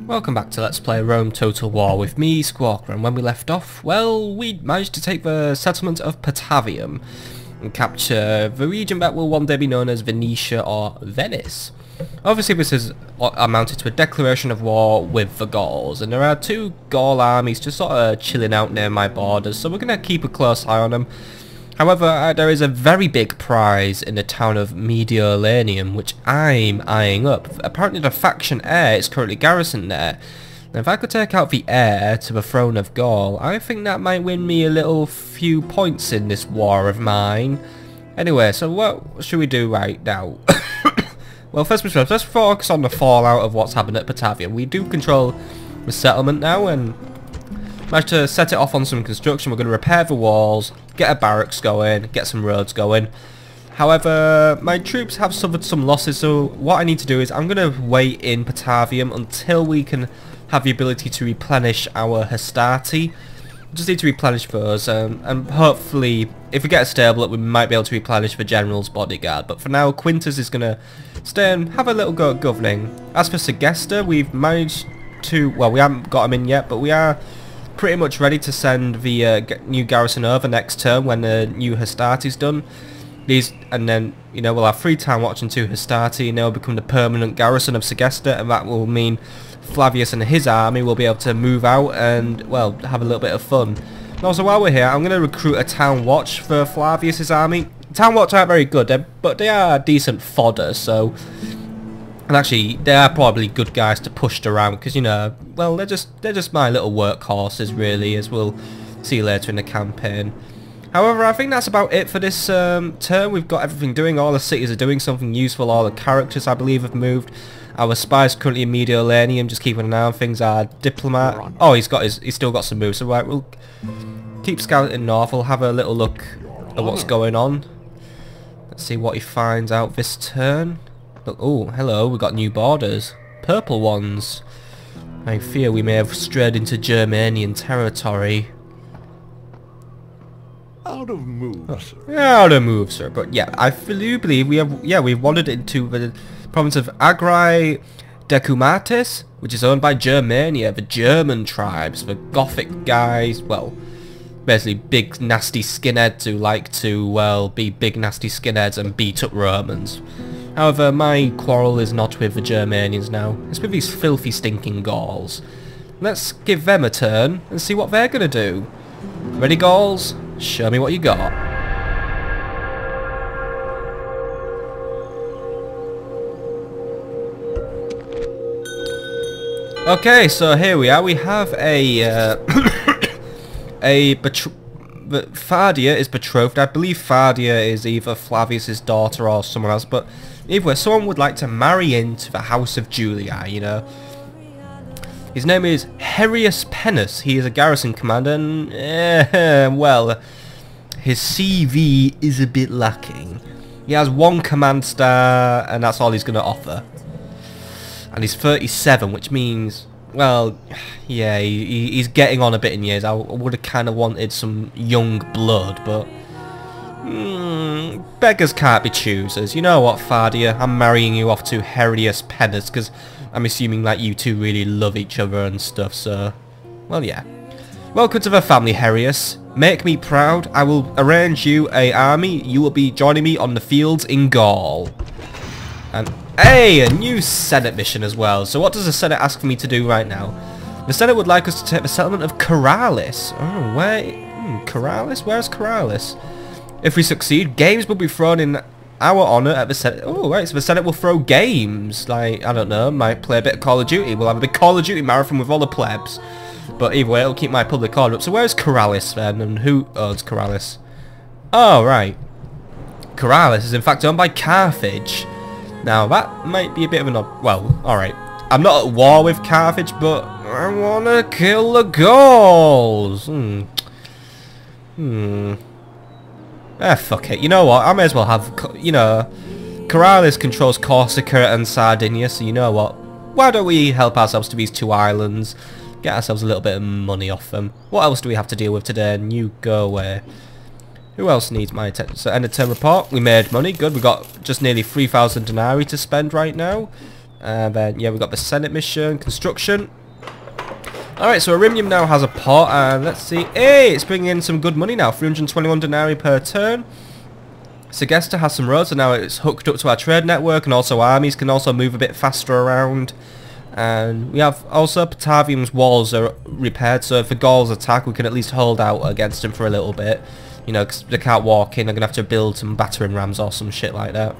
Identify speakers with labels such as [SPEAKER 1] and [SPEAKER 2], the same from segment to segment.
[SPEAKER 1] Welcome back to Let's Play Rome Total War with me, Squawker, and when we left off, well, we managed to take the settlement of Patavium and capture the region that will one day be known as Venetia or Venice. Obviously this has amounted to a declaration of war with the Gauls, and there are two Gaul armies just sort of chilling out near my borders, so we're going to keep a close eye on them. However, there is a very big prize in the town of Mediolanum, which I'm eyeing up. Apparently the faction heir is currently garrisoned there. Now, if I could take out the heir to the throne of Gaul, I think that might win me a little few points in this war of mine. Anyway, so what should we do right now? Well, first and foremost, let's focus on the fallout of what's happened at Patavium. We do control the settlement now, and managed to set it off on some construction. We're going to repair the walls, get a barracks going, get some roads going. However, my troops have suffered some losses, so what I need to do is I'm going to wait in Patavium until we can have the ability to replenish our Hastati. We just need to replenish those, and hopefully, if we get a stable up, we might be able to replenish the general's bodyguard. But for now, Quintus is going to stay and have a little go at governing. As for Segesta, we've managed to, well, we haven't got him in yet, but we are pretty much ready to send the new garrison over next term when the new Hastati's done. And then, you know, we'll have 3 town watch and 2 Hastati, and they'll become the permanent garrison of Segesta, and that will mean Flavius and his army will be able to move out and, well, have a little bit of fun. And also, while we're here, I'm going to recruit a town watch for Flavius's army. Town watch aren't very good, but they are decent fodder, so... And actually, they are probably good guys to push around, because, you know, well, they're just my little workhorses, really, as we'll see later in the campaign. However, I think that's about it for this term. We've got everything doing. All the cities are doing something useful. All the characters, I believe, have moved. Our spy's currently in Mediolanum, just keeping an eye on things. Our diplomat... Oh, he's still got some moves. So, right, we'll keep scouting north. We'll have a little look at what's going on. Let's see what he finds out this turn. Oh, hello, we've got new borders. Purple ones. I fear we may have strayed into Germanian territory.
[SPEAKER 2] Out of move, sir.
[SPEAKER 1] Out of move, sir. But yeah, I do believe we have, we've wandered into the province of Agri Decumatis, which is owned by Germania, the German tribes, the Gothic guys, well, basically big nasty skinheads who like to, well, be big nasty skinheads and beat up Romans. However, my quarrel is not with the Germanians now, it's with these filthy stinking Gauls. Let's give them a turn and see what they're going to do. Ready, Gauls? Show me what you got. Okay, so here we are. We have a Fadia is betrothed. I believe Fadia is either Flavius's daughter or someone else, but either way, someone would like to marry into the house of Julii, you know. His name is Herius Pennus. He is a garrison commander, and, well, his CV is a bit lacking. He has 1 command star, and that's all he's going to offer. And he's 37, which means, well, yeah, he's getting on a bit in years. I would have kind of wanted some young blood, but beggars can't be choosers. You know what, Fadia? I'm marrying you off to Herius Pennus, because I'm assuming that you two really love each other and stuff, so... Well, yeah. Welcome to the family, Herius. Make me proud. I will arrange you a army. You will be joining me on the fields in Gaul. And, hey, a new Senate mission as well. So what does the Senate ask for me to do right now? The Senate would like us to take the settlement of Coralis. Oh, where... Coralis? Where's Coralis? If we succeed, games will be thrown in our honour at the Senate. Oh, right, so the Senate will throw games. Like, I don't know, might play a bit of Call of Duty. We'll have a big Call of Duty marathon with all the plebs. But either way, it'll keep my public order up. So where's Coralis then? And who owns Coralis? Oh, right. Coralis is in fact owned by Carthage. Now, that might be a bit of an odd... Well, alright. I'm not at war with Carthage, but I want to kill the Gauls. Fuck it. You know what? I may as well have, you know, Coralis controls Corsica and Sardinia, so you know what? Why don't we help ourselves to these 2 islands, get ourselves a little bit of money off them. What else do we have to deal with today? And you go away. Who else needs my attention? So, end of term report. We made money. Good. We got just nearly 3,000 denarii to spend right now. And then, yeah, we've got the Senate mission, construction. Alright, so Arimnium now has a port, and let's see. Hey, it's bringing in some good money now, 321 denarii per turn. Segesta has some roads, and now it's hooked up to our trade network, and also armies can also move a bit faster around. And we have also Patavium's walls are repaired, so if the Gauls attack, we can at least hold out against them for a little bit. You know, because they can't walk in, they're going to have to build some battering rams or some shit like that.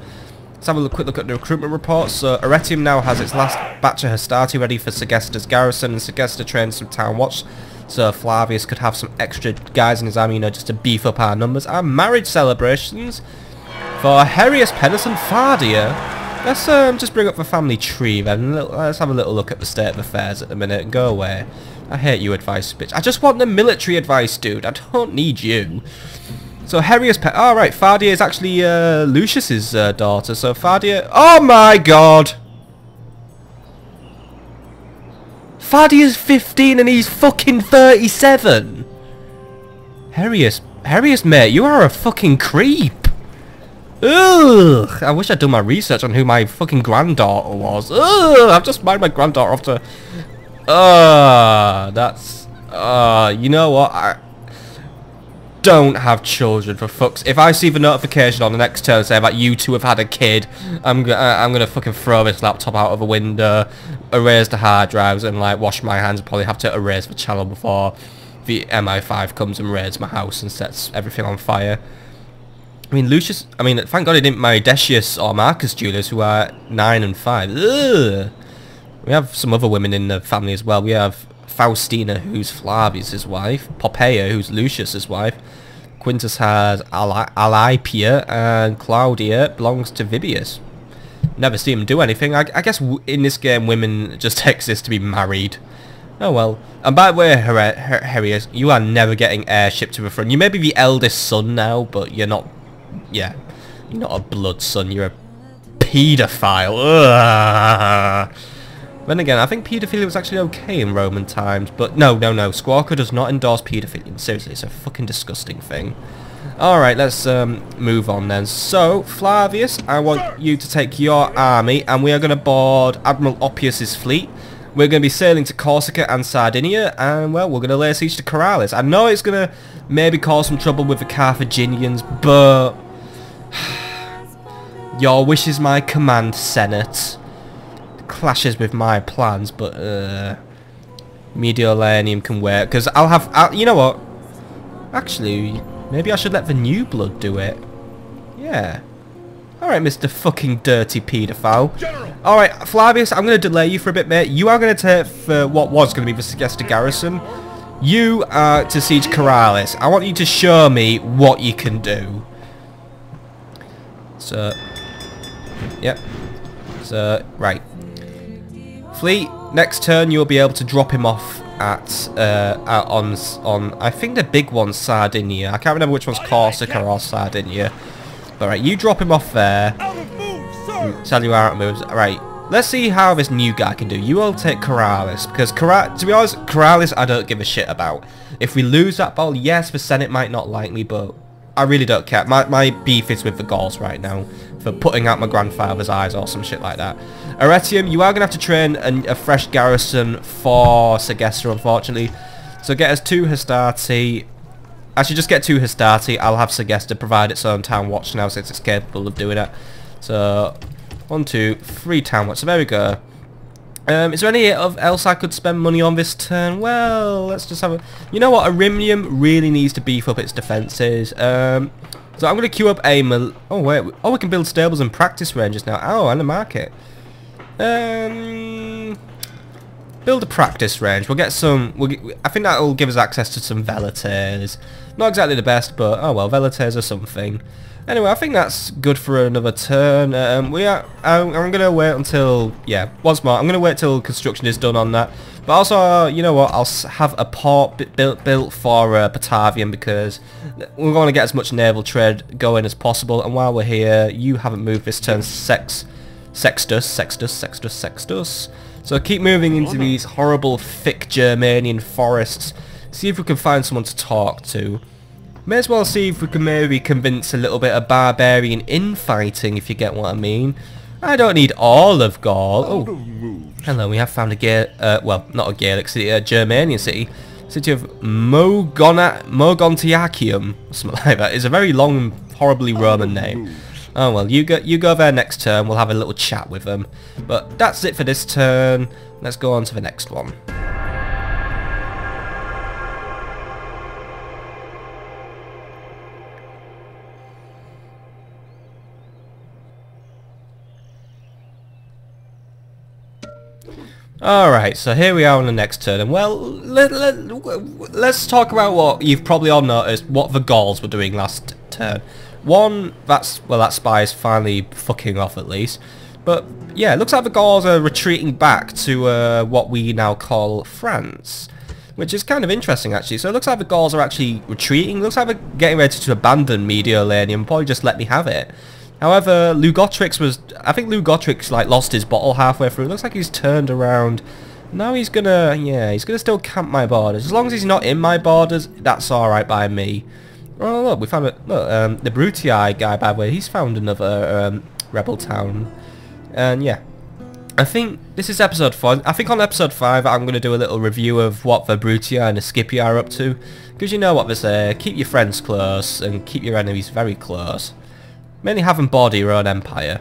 [SPEAKER 1] Let's have a quick look at the recruitment reports. So Arretium now has its last batch of Hastati ready for Segesta's garrison, and Segesta trains some town watch, so Flavius could have some extra guys in his army, you know, just to beef up our numbers. Our marriage celebrations for Herius, Pennis and Fardia. Let's just bring up the family tree then. Let's have a little look at the state of affairs at the minute. Go away. I hate you advice, bitch. I just want the military advice, dude. I don't need you. So Herius alright, Fardia is actually Lucius's daughter. So Fardia... Oh my god! Fardia's 15 and he's fucking 37! Herius, mate, you are a fucking creep! Ugh! I wish I'd done my research on who my fucking granddaughter was. Ugh! I've just married my granddaughter off to... that's... you know what? I don't have children, for fuck's... If I see the notification on the next turn saying that you two have had a kid, I'm gonna fucking throw this laptop out of a window, erase the hard drives, and like wash my hands. Probably have to erase the channel before the MI5 comes and raids my house and sets everything on fire. I mean, Lucius... I mean, thank God he didn't marry Decius or Marcus Julius, who are 9 and 5. Ugh. We have some other women in the family as well. We have Faustina, who's Flavius' wife. Poppaea, who's Lucius' wife. Quintus has Alypia, and Claudia belongs to Vibius. Never see him do anything. I guess in this game, women just exist to be married. Oh well. And by the way, Herius, you are never getting heirship to the throne. You may be the eldest son now, but you're not... Yeah, you're not a blood son, you're a paedophile. Ugh. Then again, I think paedophilia was actually okay in Roman times, but no, Squawka does not endorse paedophilia. Seriously, it's a fucking disgusting thing. Alright, let's move on then. So, Flavius, I want you to take your army, and we are going to board Admiral Oppius's fleet. We're going to be sailing to Corsica and Sardinia, and, well, we're going to lay siege to Corrales. I know it's going to maybe cause some trouble with the Carthaginians, but... Your wish is my command, Senate. Clashes with my plans, but, Mediolanium can wait, because you know what? Actually, maybe I should let the new blood do it. Yeah. Alright, Mr. fucking dirty paedophile. Alright, Flavius, I'm going to delay you for a bit, mate. You are going to take what was going to be the Segesta garrison. You are to siege Corrales. I want you to show me what you can do. So, yep. So, right. Fleet, next turn you'll be able to drop him off at, on I think the big one's Sardinia. I can't remember which one's Corsica or Sardinia. But right, you drop him off there. Tell you how it moves. Right, let's see how this new guy can do. You will take Corrales, because to be honest, Corrales I don't give a shit about. If we lose that battle, yes, the Senate might not like me, but I really don't care. My beef is with the Gauls right now for putting out my grandfather's eyes or some shit like that. Arretium, you are going to have to train a fresh garrison for Segesta, unfortunately. So get us 2 Hastati. Actually, just get 2 Hastati. I'll have Segesta provide its own town watch now since it's capable of doing it. So, 1, 2, 3 town watch. So there we go. Is there any else I could spend money on this turn? Well, let's just have a... You know what? Arimnium really needs to beef up its defences. So I'm going to queue up a... Oh, wait. Oh, we can build stables and practice ranges now. Oh, and a market. Build a practice range. We'll get some... I think that will give us access to some velites. Not exactly the best, but oh well, velites are something. Anyway, I think that's good for another turn. I'm going to wait until... Yeah, once more. I'm going to wait till construction is done on that. But also, you know what? I'll have a port built for Batavium, because we're going to get as much naval trade going as possible. And while we're here, you haven't moved this turn. Sextus. So keep moving into these horrible, thick Germanian forests. See if we can find someone to talk to. May as well see if we can maybe convince a little bit of barbarian infighting, if you get what I mean. I don't need all of Gaul.
[SPEAKER 2] Out
[SPEAKER 1] Oh,
[SPEAKER 2] of moves.
[SPEAKER 1] hello, we have found a well, not a Gaelic city, a Germanian city. City of Mogontiacium, something like that. It's a very long, horribly Roman name. Oh well, you go there next turn, we'll have a little chat with them. But that's it for this turn. Let's go on to the next one. Alright, so here we are on the next turn, and well, let's talk about what you've probably all noticed, what the Gauls were doing last turn. One, that spy is finally fucking off at least. But yeah, it looks like the Gauls are retreating back to what we now call France. Which is kind of interesting actually. So it looks like the Gauls are actually retreating. Looks like they're getting ready to abandon Mediolanum, probably just let me have it. However, I think Lugotrix like lost his bottle halfway through. It looks like he's turned around. Now he's gonna still camp my borders. As long as he's not in my borders, that's alright by me. Oh look, we found it. Look, the Brutii guy, by the way, he's found another rebel town. And yeah, I think this is episode 4. I think on episode 5 I'm going to do a little review of what the Brutii and the Scipii are up to. Because you know what they say, keep your friends close and keep your enemies very close. Mainly have them border your own empire.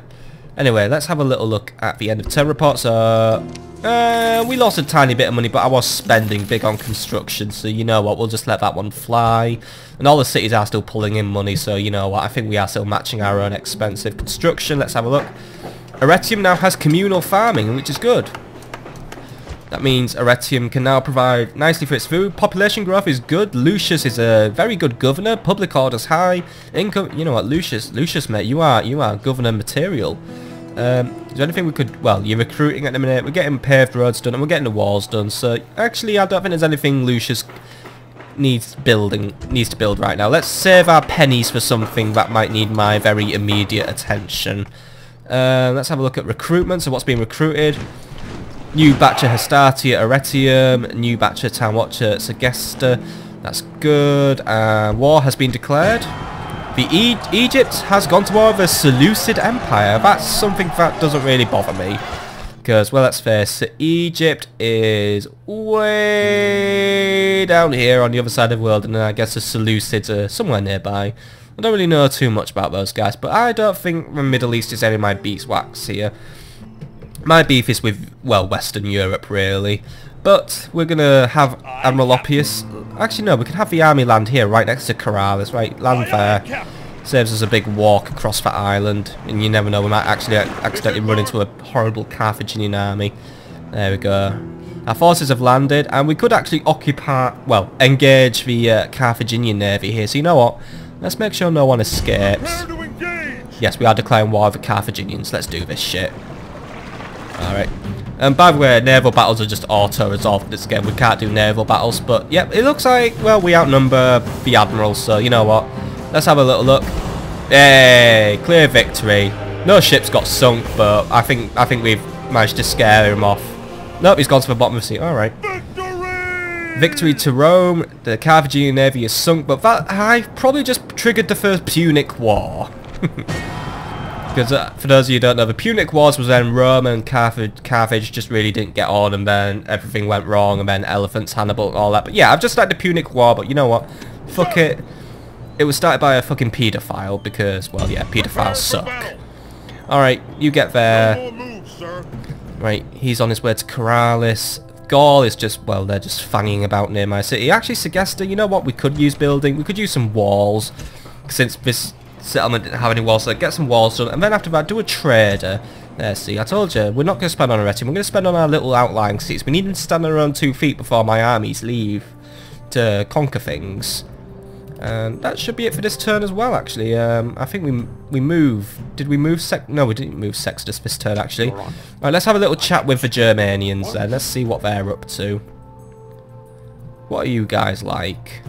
[SPEAKER 1] Anyway, let's have a little look at the end of turn report. So, we lost a tiny bit of money, but I was spending big on construction, so you know what, we'll just let that one fly. And all the cities are still pulling in money, so you know what, I think we are still matching our own expensive construction. Let's have a look. Arretium now has communal farming, which is good. That means Arretium can now provide nicely for its food. Population growth is good. Lucius is a very good governor. Public order's high. Income, you know what, Lucius mate, you are governor material. Is there anything we could, well, you're recruiting at the minute, we're getting paved roads done and we're getting the walls done, so actually I don't think there's anything Lucius needs to build right now. Let's save our pennies for something that might need my very immediate attention. Let's have a look at recruitment, so what's being recruited. New batch of Hastati at Arretium, new batch of Town Watcher at Segesta, that's good. War has been declared. Egypt has gone to war with the Seleucid Empire. That's something that doesn't really bother me. Because, well, let's face it, Egypt is way down here on the other side of the world, and I guess the Seleucids are somewhere nearby. I don't really know too much about those guys, but I don't think the Middle East is any of my beeswax here. My beef is with, well, Western Europe, really. But we're going to have Admiral Oppius. Actually, no, we can have the army land here, right next to Corrales, right? Land there. Saves us a big walk across that island. And you never know, we might actually accidentally run into a horrible Carthaginian army. There we go. Our forces have landed, and we could actually engage the Carthaginian navy here. So you know what? Let's make sure no one escapes. Yes, we are declaring war with the Carthaginians. Let's do this shit. Alright. And by the way, naval battles are just auto-resolved in this game. We can't do naval battles, but yep, it looks like, well, we outnumber the admirals, so you know what? Let's have a little look. Hey, clear victory. No ships got sunk, but I think we've managed to scare him off. Nope, he's gone to the bottom of the sea. Alright. Victory to Rome. The Carthaginian navy is sunk, but that I probably just triggered the first Punic War. Because for those of you who don't know, the Punic Wars was when Rome and Carthage just really didn't get on, and then everything went wrong, and then elephants, Hannibal, and all that. But yeah, I've just started the Punic War, but you know what? Fuck it. It was started by a fucking paedophile, because, well, yeah, paedophiles suck. Alright, you get there. Right, he's on his way to Corrales. Gaul is just, well, they're just fanging about near my city. Actually, Segesta, you know what we could use building? We could use some walls, since this settlement didn't have any walls, so get some walls done, and then after that do a trader. There, see, I told you, we're not going to spend on Arretium, we're going to spend on our little outlying cities. We need to stand on our own 2 feet before my armies leave to conquer things. And that should be it for this turn as well, actually. I think we move. Did we move No, we didn't move Sextus this turn, actually. Alright, let's have a little chat with the Germanians then. Let's see what they're up to. What are you guys like?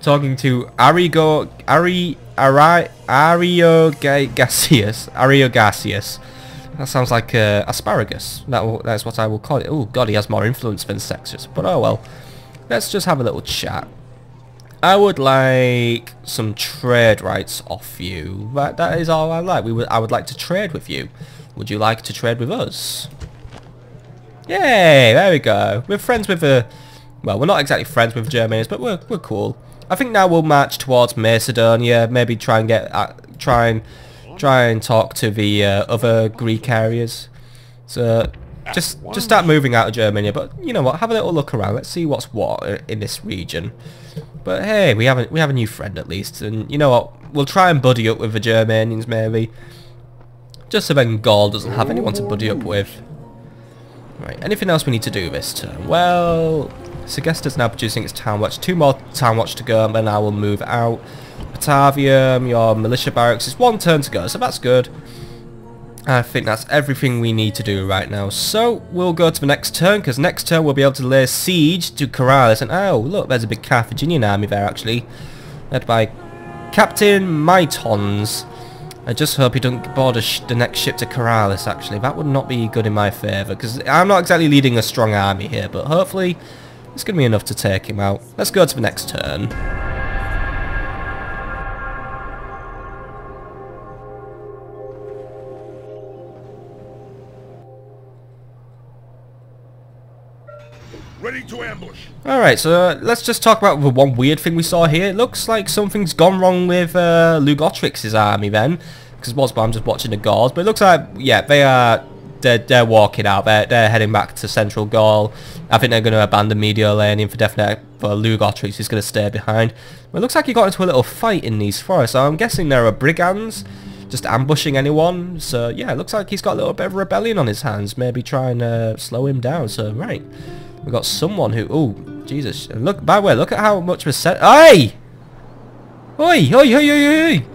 [SPEAKER 1] Talking to Ariogasius. That sounds like asparagus. That's what I will call it. Oh god, he has more influence than Sextus. But oh well. Let's just have a little chat. I would like some trade rights off you. That is all I like. I would like to trade with you. Would you like to trade with us? Yay! There we go. We're friends with well, we're not exactly friends with Germans, but we're cool. I think now we'll march towards Macedonia. Maybe try and get try and talk to the other Greek areas. So just start moving out of Germany. But you know what? Have a little look around. Let's see what's what in this region. But hey, we have a new friend at least, and you know what? We'll try and buddy up with the Germanians maybe, just so then Gaul doesn't have anyone to buddy up with. Right. Anything else we need to do this turn? Well, Segesta's now producing its town watch. 2 more town watch to go, and then I will move out. Batavium, your militia barracks is 1 turn to go, so that's good. I think that's everything we need to do right now. So we'll go to the next turn, because next turn we'll be able to lay siege to Corrales. And oh, look, there's a big Carthaginian army there actually, led by Captain Mytons. I just hope he don't board the next ship to Corrales. Actually, that would not be good in my favour, because I'm not exactly leading a strong army here. But hopefully, it's going to be enough to take him out. Let's go to the next turn.
[SPEAKER 2] Ready to ambush.
[SPEAKER 1] Alright, so let's just talk about the one weird thing we saw here. It looks like something's gone wrong with Lugotrix's army then. Because I'm just watching the Gauls. But it looks like, yeah, they're walking out. They're heading back to central Gaul. I think they're going to abandon Mediolanum for definite. For Lugotrix is going to stay behind. But it looks like he got into a little fight in these forests. So I'm guessing there are brigands just ambushing anyone. So yeah, it looks like he's got a little bit of rebellion on his hands. Maybe try and slow him down. So right. We've got someone who... Oh, Jesus. Look, by the way, look at how much was sent... Oi! Oi, oi, oi, oi, oi!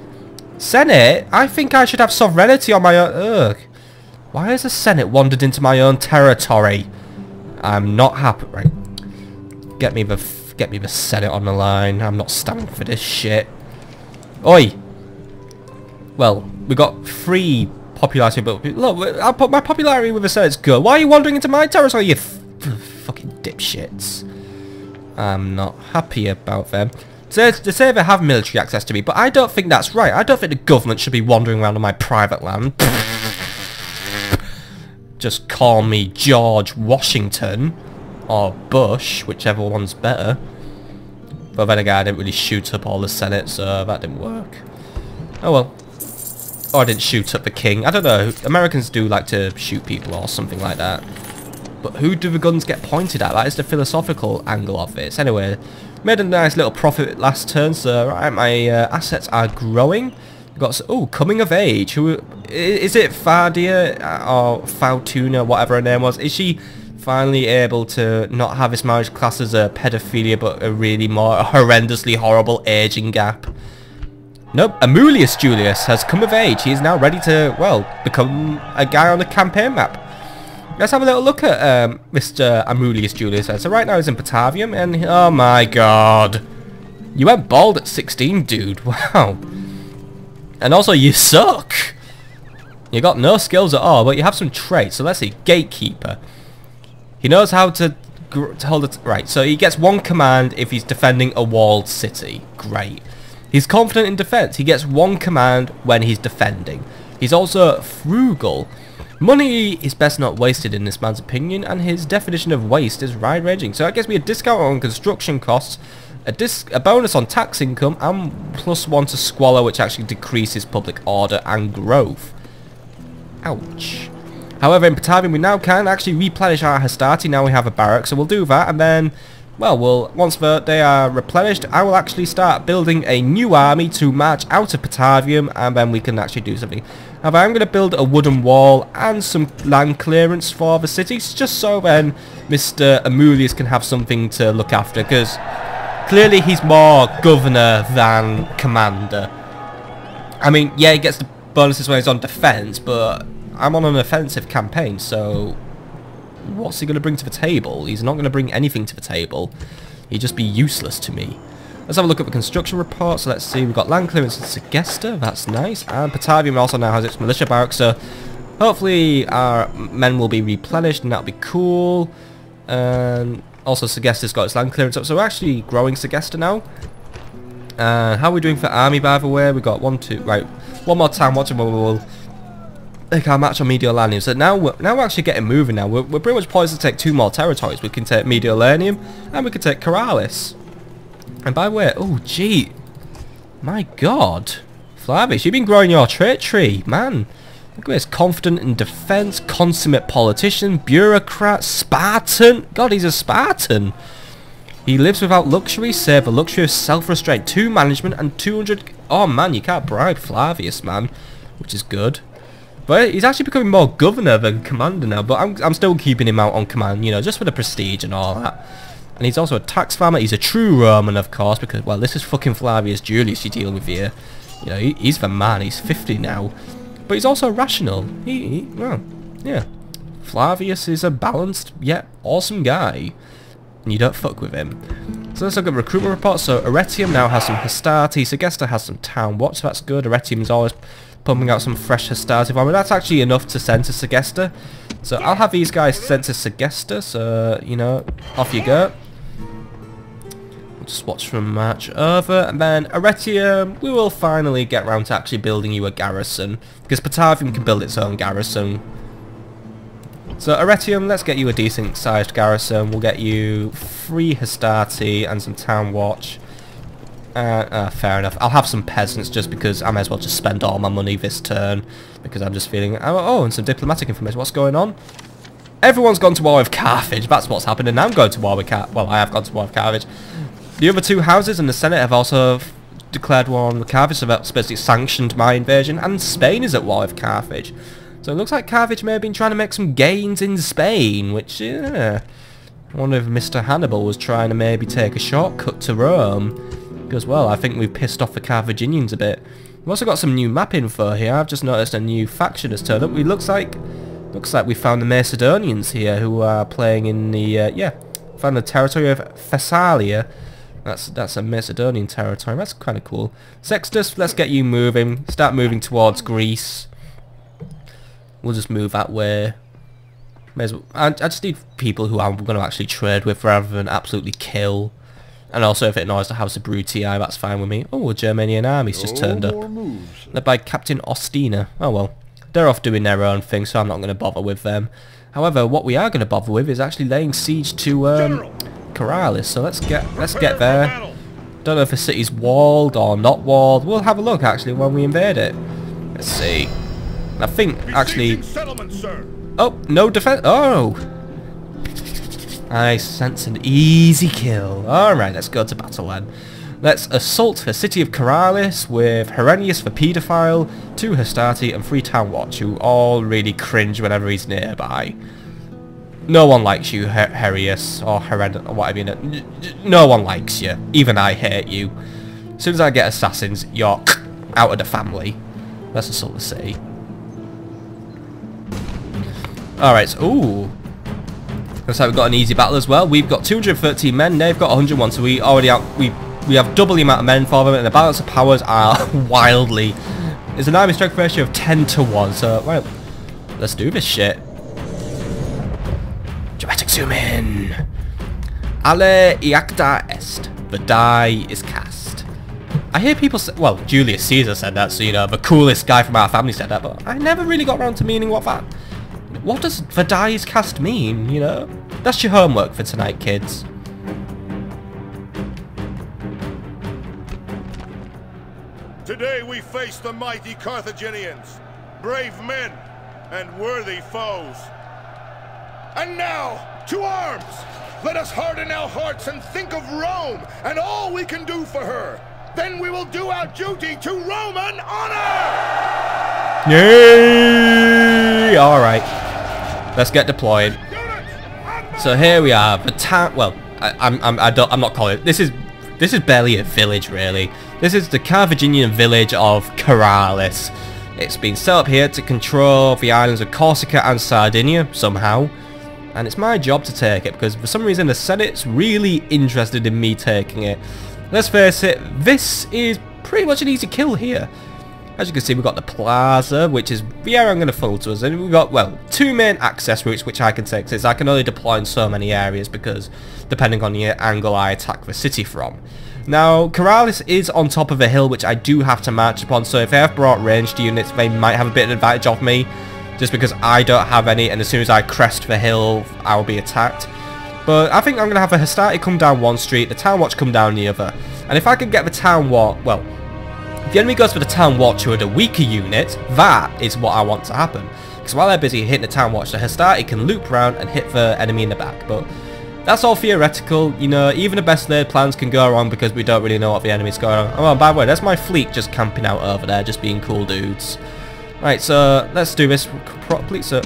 [SPEAKER 1] Senate? I think I should have sovereignty on my own... Ugh. Why has the Senate wandered into my own territory? I'm not happy... Right. Get me the Senate on the line. I'm not standing for this shit. Oi! Well, we got 3 popularity... But look, I'll put my popularity with the Senate's good. Why are you wandering into my territory, you... fucking dipshits. I'm not happy about them. So they say they have military access to me, but I don't think that's right. I don't think the government should be wandering around on my private land. Just call me George Washington or Bush, whichever one's better. But then again, I didn't really shoot up all the Senate, so that didn't work. Oh well. Or I didn't shoot up the king. I don't know. Americans do like to shoot people or something like that. But who do the guns get pointed at? That is the philosophical angle of this. Anyway, made a nice little profit last turn, so right, my assets are growing. Got coming of age. Who is it? Fardia or Fautuna, whatever her name was? Is she finally able to not have this marriage class as a pedophilia, but a really more horrendously horrible aging gap? Nope. Amulius Julius has come of age. He is now ready to, well, become a guy on the campaign map. Let's have a little look at Mr. Amulius Julius. So right now he's in Batavium, and oh my god, you went bald at 16, dude. Wow. And also you suck. You got no skills at all, but you have some traits. So let's see, gatekeeper. He knows how to hold it. Right. So he gets 1 command if he's defending a walled city. Great. He's confident in defense. He gets 1 command when he's defending. He's also frugal. Money is best not wasted in this man's opinion, and his definition of waste is wide-ranging. So that gives me a discount on construction costs, a bonus on tax income, and +1 to squalor, which actually decreases public order and growth. Ouch. However, in Batavium we now can actually replenish our Hastati. Now we have a barrack, so we'll do that, and then, well, once they are replenished, I will actually start building a new army to march out of Batavium, and then we can actually do something. However, I'm going to build a wooden wall and some land clearance for the cities, just so then Mr. Amulius can have something to look after, because clearly he's more governor than commander. I mean, yeah, he gets the bonuses when he's on defense, but I'm on an offensive campaign, so what's he going to bring to the table? He's not going to bring anything to the table. He'd just be useless to me. Let's have a look at the construction report. So let's see, we've got land clearance in Segesta, that's nice. And Batavium also now has its militia barracks, so hopefully our men will be replenished and that'll be cool. And also Segesta's got its land clearance up, so we're actually growing Segesta now. How are we doing for army, by the way? We got 1, 2, right. One more time, watch and we'll take our match on Mediolanium. So now we're actually getting moving now. We're pretty much poised to take 2 more territories. We can take Mediolanium and we can take Coralis. And by the way, oh gee, my god, Flavius, you've been growing your trait tree, man. Look at this, confident in defense, consummate politician, bureaucrat, Spartan. God, he's a Spartan. He lives without luxury, save the luxury of self-restraint, 2 management and 200... Oh man, you can't bribe Flavius, man, which is good. But he's actually becoming more governor than commander now, but I'm still keeping him out on command, you know, just for the prestige and all that. And he's also a tax farmer. He's a true Roman, of course, because, well, this is fucking Flavius Julius you're dealing with here. You know, he's the man. He's 50 now. But he's also rational. Well, yeah. Flavius is a balanced, yet awesome guy. And you don't fuck with him. So let's look at recruitment reports. So Arretium now has some Hastati. Segesta has some Town Watch, so that's good. Arretium's always pumping out some fresh Hastati for me. That's actually enough to send to Segesta. So I'll have these guys sent to Segesta, so, you know, off you go. Just watch from March over, and then Arretium, we will finally get round to actually building you a garrison, because Patavium can build its own garrison. So Arretium, let's get you a decent sized garrison. We'll get you 3 Hastati and some Town Watch. Fair enough. I'll have some peasants just because I may as well just spend all my money this turn, because I'm just feeling... Oh, and some diplomatic information. What's going on? Everyone's gone to war with Carthage. That's what's happened, and I'm going to war with Well, I have gone to war with Carthage. The other 2 houses and the Senate have also declared war on Carthage, so that's basically sanctioned my invasion, and Spain is at war with Carthage. So it looks like Carthage may have been trying to make some gains in Spain, which, yeah... I wonder if Mr. Hannibal was trying to maybe take a shortcut to Rome. Because, well, I think we've pissed off the Carthaginians a bit. We've also got some new map info here. I've just noticed a new faction has turned up. It looks like we found the Macedonians here who are playing in the, found the territory of Thessalia. That's a Macedonian territory. That's kind of cool. Sextus, let's get you moving. Start moving towards Greece. We'll just move that way. I just need people who I'm going to actually trade with rather than absolutely kill. And also, if it annoys the House of Brutii, that's fine with me. Oh, a Germanian army's just turned up. Led by Captain Ostina. Oh well, they're off doing their own thing, so I'm not going to bother with them. However, what we are going to bother with is actually laying siege to Coralis. So let's get there. Don't know if the city's walled or not walled. We'll have a look actually when we invade it. Let's see. I think actually. Oh, no defense. Oh. I sense an easy kill. Alright, let's go to battle then. Let's assault the city of Coralis with Herennius the paedophile, 2 Hastati and 3 Town Watch, who all really cringe whenever he's nearby. No one likes you, Herius, or Heren, or whatever you know. No one likes you. Even I hate you. As soon as I get assassins, you're out of the family. Let's assault the city. Alright, so, ooh. Looks like we've got an easy battle as well. We've got 213 men, they've got 101, so we already we have double the amount of men for them, and the balance of powers are wildly. There's an army strength ratio of 10-1, so right, let's do this shit. Dramatic zoom in. Ale iacta est. The die is cast. I hear people say, well, Julius Caesar said that, so you know, the coolest guy from our family said that, but I never really got around to meaning what does the die is cast mean, you know? That's your homework for tonight, kids.
[SPEAKER 2] Today we face the mighty Carthaginians, brave men and worthy foes. And now, to arms! Let us harden our hearts and think of Rome and all we can do for her. Then we will do our duty to Roman honor!
[SPEAKER 1] Yay! Alright. Let's get deployed. So here we are. The town. Well, I'm not calling it. This is barely a village, really. This is the Carthaginian village of Coralis. It's been set up here to control the islands of Corsica and Sardinia somehow, and it's my job to take it because for some reason the Senate's really interested in me taking it. Let's face it, this is pretty much an easy kill here. As you can see, we've got the plaza, which is the area I'm going to funnel to us, and we've got, well, 2 main access routes which I can take, since I can only deploy in so many areas, because depending on the angle I attack the city from. Now, Corrales is on top of a hill which I do have to march upon, so if they have brought ranged units, they might have a bit of advantage of me, just because I don't have any, and as soon as I crest the hill, I will be attacked. But I think I'm going to have a Hastati come down one street, the Town Watch come down the other, and if I can get the Town Watch, well, if the enemy goes for the Town Watch or the weaker unit, that is what I want to happen. Because while they're busy hitting the Town Watch, the Hastati can loop around and hit the enemy in the back. But that's all theoretical, you know, even the best laid plans can go wrong because we don't really know what the enemy's going on. Oh, by the way, there's my fleet just camping out over there, just being cool dudes. Right, so let's do this properly. So,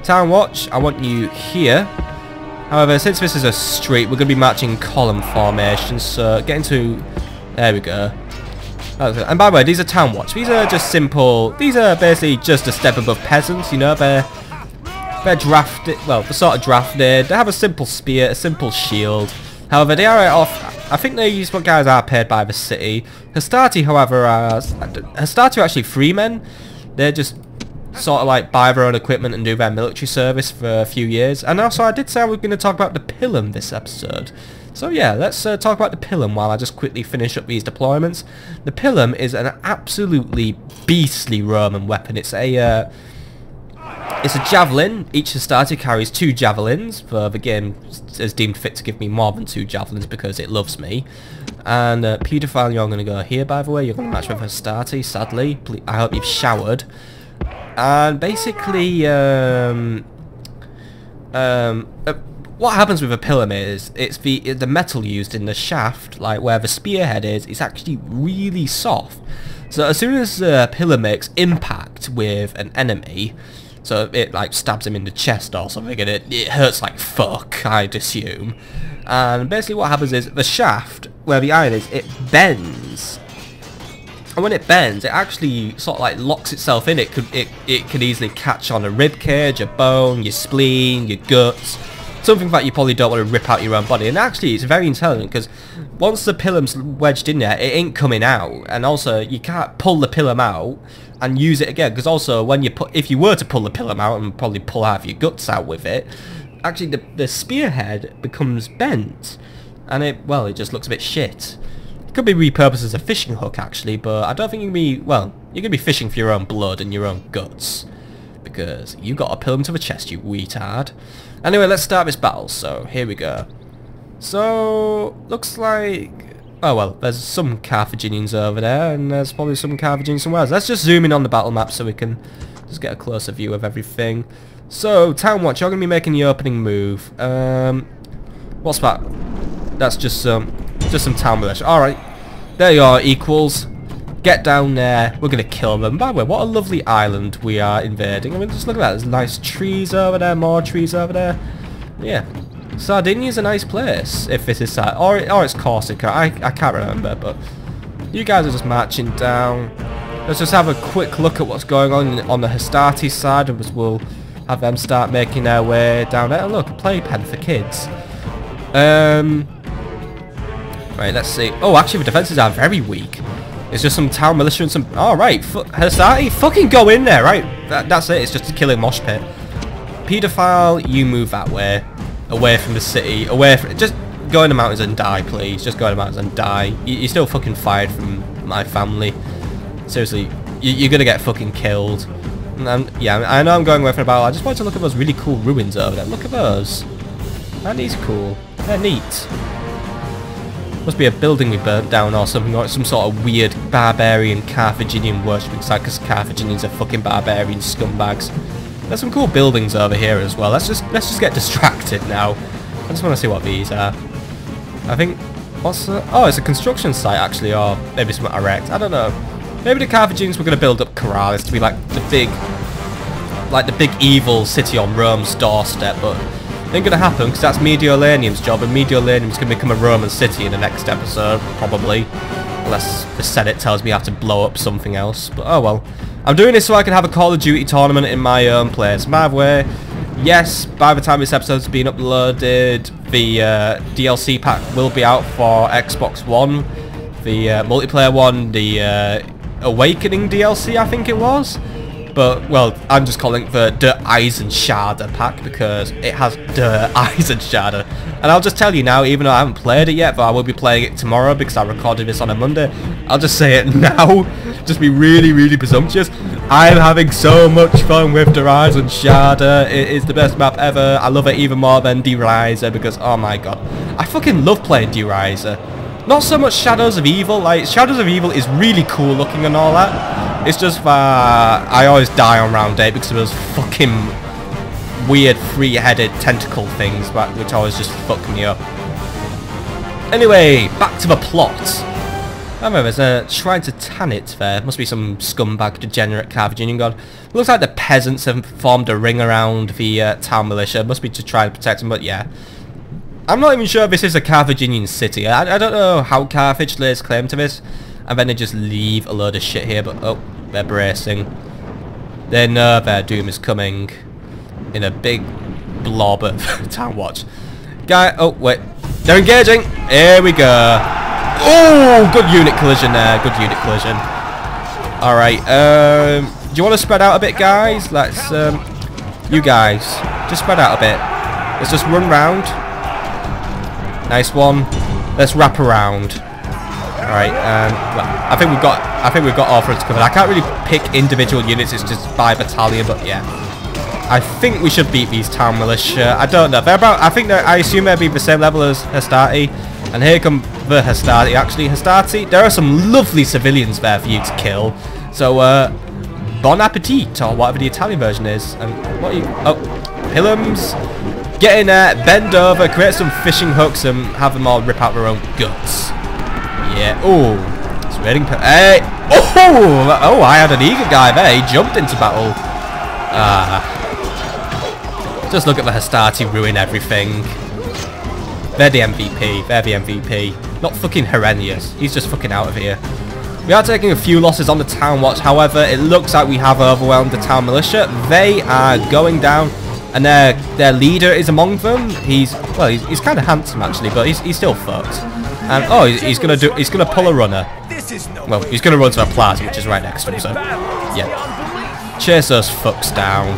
[SPEAKER 1] Town Watch, I want you here. However, since this is a street, we're going to be marching column formation, so get into... There we go. And by the way, these are Town Watch. These are just simple... These are basically just a step above peasants, you know. They're drafted... Well, they're sort of drafted. They have a simple spear, a simple shield. However, they are off... I think these guys are paid by the city. Hastati, however, Hastati are actually free men. They're just sort of like buy their own equipment and do their military service for a few years. And also, I did say I was going to talk about the Pilum this episode. So yeah, let's talk about the Pilum while I just quickly finish up these deployments. The Pilum is an absolutely beastly Roman weapon. It's a javelin. Each Hastati carries 2 javelins, for the game is deemed fit to give me more than 2 javelins because it loves me. And paedophile, you're going to go here, by the way. You're going to match with Hastati, sadly. I hope you've showered. And basically, what happens with a Pilum is, it's the metal used in the shaft, like where the spearhead is actually really soft. So as soon as the Pilum makes impact with an enemy, so it like stabs him in the chest or something, and it hurts like fuck, I'd assume. And basically what happens is, the shaft, where the iron is, it bends. And when it bends, it actually sort of like locks itself in. It could easily catch on a rib cage, a bone, your spleen, your guts. Something that you probably don't want to rip out your own body. And actually, it's very intelligent, because once the Pilum's wedged in there, it ain't coming out. And also, you can't pull the Pilum out and use it again. Because also, when if you were to pull the Pilum out and probably pull half your guts out with it, actually the spearhead becomes bent. And it just looks a bit shit. It could be repurposed as a fishing hook, actually, but I don't think you can be, well, you're going to be fishing for your own blood and your own guts. Because you got a Pilum to the chest, you retard. Anyway, let's start this battle, so here we go. So, looks like... Oh well, there's some Carthaginians over there, and there's probably some Carthaginians somewhere else. Let's just zoom in on the battle map so we can just get a closer view of everything. So, Town Watch, you're going to be making the opening move. What's that? That's just some town militia. Alright, there you are, equals. Get down there, we're going to kill them. By the way, what a lovely island we are invading. I mean, just look at that, there's nice trees over there, more trees over there. Yeah, Sardinia's a nice place, if this is or it's Corsica, I can't remember, but you guys are just marching down. Let's just have a quick look at what's going on the Hastati side, and we'll have them start making their way down there. Oh, look, a playpen for kids. Right, let's see. Oh, actually, the defences are very weak. It's just some town militia and some... Alright, Hastati, fucking go in there, right? That's it, it's just a killing mosh pit. Paedophile, you move that way. Away from the city, away from... Just go in the mountains and die, please. Just go in the mountains and die. You're still fucking fired from my family. Seriously, you're gonna get fucking killed. And yeah, I know I'm going away from the battle. I just wanted to look at those really cool ruins over there. Look at those. Aren't these cool? They're neat. Must be a building we burnt down or something, or some sort of weird barbarian Carthaginian worshipping site, because Carthaginians are fucking barbarian scumbags. There's some cool buildings over here as well. Let's just get distracted now. I just want to see what these are. I think oh, it's a construction site actually, or maybe something erect. I don't know. Maybe the Carthaginians were going to build up Corrales to be like the big evil city on Rome's doorstep, but ain't gonna happen, because that's Mediolanium's job, and Mediolanium's gonna become a Roman city in the next episode, probably. Unless the Senate tells me I have to blow up something else, but oh well. I'm doing this so I can have a Call of Duty tournament in my own place. By the way, yes, by the time this episode's been uploaded, the DLC pack will be out for Xbox One. The multiplayer one, the Awakening DLC, I think it was. But, well, I'm just calling it the Der Eisenschade pack because it has Der Eisenschade. And I'll just tell you now, even though I haven't played it yet, but I will be playing it tomorrow because I recorded this on a Monday, I'll just say it now, just be really, really presumptuous. I'm having so much fun with Der Eisenschade. It is the best map ever. I love it even more than Die Reise because, oh my god, I fucking love playing Die Reise. Not so much Shadows of Evil. Like, Shadows of Evil is really cool looking and all that. It's just that I always die on round 8 because of those fucking weird three-headed tentacle things, which always just fuck me up. Anyway, back to the plot. I remember there's a shrine to Tanit there. Must be some scumbag degenerate Carthaginian god. Looks like the peasants have formed a ring around the town militia. Must be to try and protect them, but yeah. I'm not even sure if this is a Carthaginian city. I don't know how Carthage lays claim to this. And then they just leave a load of shit here, but oh, they're bracing. They know their doom is coming in a big blob of town watch. Guy, oh wait, they're engaging. Here we go. Oh, good unit collision there. Good unit collision. All right. Do you want to spread out a bit, guys? Let's you guys just spread out a bit. Let's just run round. Nice one. Let's wrap around. Alright, well, I think we've got all fronts covered. I can't really pick individual units, it's just by battalion, but yeah. I think we should beat these town militia. I don't know. They're about, I assume they'll be the same level as Hastati. And here come the Hastati. Actually, Hastati, there are some lovely civilians there for you to kill. So, bon appetit, or whatever the Italian version is. And what are you, oh, Pilums. Get in there, bend over, create some fishing hooks and have them all rip out their own guts. Yeah. Oh, it's raiding. Hey. Oh, I had an eager guy there. He jumped into battle. Just look at the Hastati ruin everything. They're the MVP. They're the MVP. Not fucking Herennius. He's just fucking out of here. We are taking a few losses on the town watch. However, it looks like we have overwhelmed the town militia. They are going down, and their leader is among them. He's kind of handsome actually, but he's still fucked. And oh, he's gonna pull a runner. Well, he's gonna run to a plaza, which is right next to him. So yeah, chase those fucks down.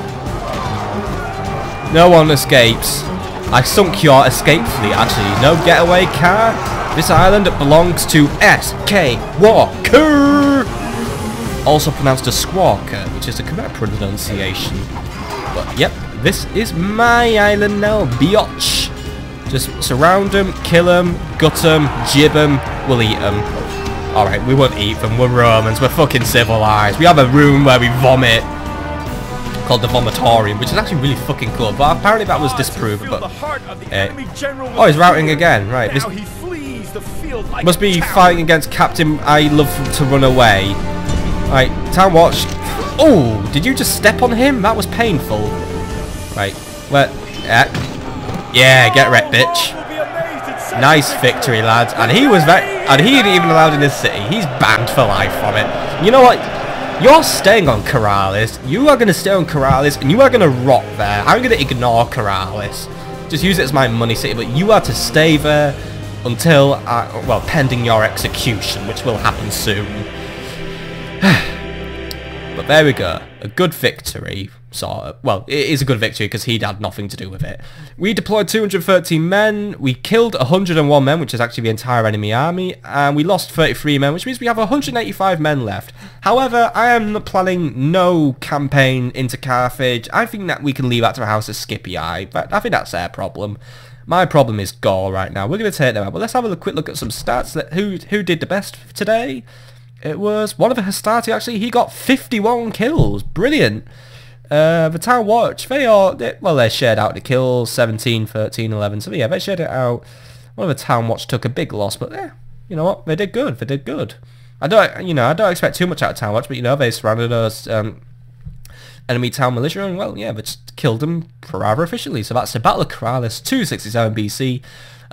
[SPEAKER 1] No one escapes. I sunk your escape fleet. Actually, no getaway car. This island belongs to S.K. Walker. Also pronounced a squawker, which is the correct pronunciation. But yep, this is my island now, biatch. Just surround them, kill them, gut them, jib them, we'll eat them. Alright, we won't eat them, we're Romans, we're fucking civilized. We have a room where we vomit, called the vomitorium, which is actually really fucking cool, but apparently that was disproven. But, oh, he's routing again, right. This must be fighting against Captain I Love to Run Away. Right, Town Watch. Oh, did you just step on him? That was painful. Right, where? Yeah, get wrecked, bitch. Nice victory, lads. And he ain't even allowed in this city. He's banned for life from it. You know what? You're staying on Corrales. You are going to stay on Corrales, and you are going to rot there. I'm going to ignore Corrales. Just use it as my money city, but you are to stay there until, well, pending your execution, which will happen soon. But there we go. A good victory. Sort of. Well, it is a good victory because he'd had nothing to do with it. We deployed 213 men. We killed 101 men, which is actually the entire enemy army. And we lost 33 men, which means we have 185 men left. However, I am planning no campaign into Carthage. I think that we can leave that to the House of Scipii. But I think that's their problem. My problem is Gaul right now. We're going to take them out. But let's have a quick look at some stats. Who did the best today? It was one of the Hastati, actually. He got 51 kills. Brilliant. The Town Watch, they shared out the kills, 17, 13, 11. So yeah, they shared it out. One of the Town Watch took a big loss, but yeah, you know what? They did good. They did good. I don't expect too much out of Town Watch, but you know, they surrounded us enemy town militia, and well, yeah, they just killed them rather efficiently. So that's the Battle of Corrales, 267 BC.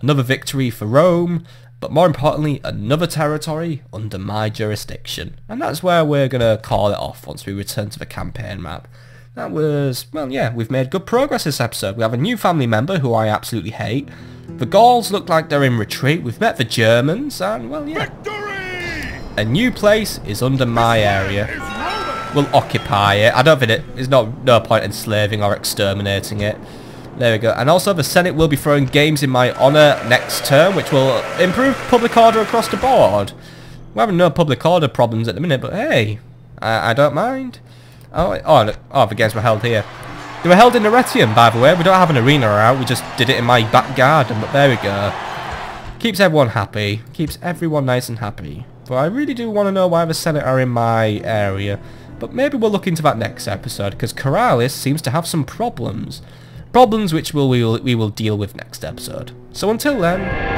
[SPEAKER 1] Another victory for Rome. But more importantly, another territory under my jurisdiction. And that's where we're going to call it off once we return to the campaign map. That was, well, yeah, we've made good progress this episode. We have a new family member who I absolutely hate. The Gauls look like they're in retreat. We've met the Germans, and, well, yeah.
[SPEAKER 2] Victory!
[SPEAKER 1] a new place is under my area. We'll occupy it. I don't think there's no point in enslaving or exterminating it. There we go. And also the Senate will be throwing games in my honour next term, which will improve public order across the board. We're having no public order problems at the minute, but hey, I don't mind. Oh, the games were held here. They were held in Arretium, by the way. We don't have an arena out. We just did it in my back garden, but there we go. Keeps everyone happy. Keeps everyone nice and happy. But I really do want to know why the Senate are in my area. But maybe we'll look into that next episode, because Corralis seems to have some problems. Problems which we will deal with next episode. So until then...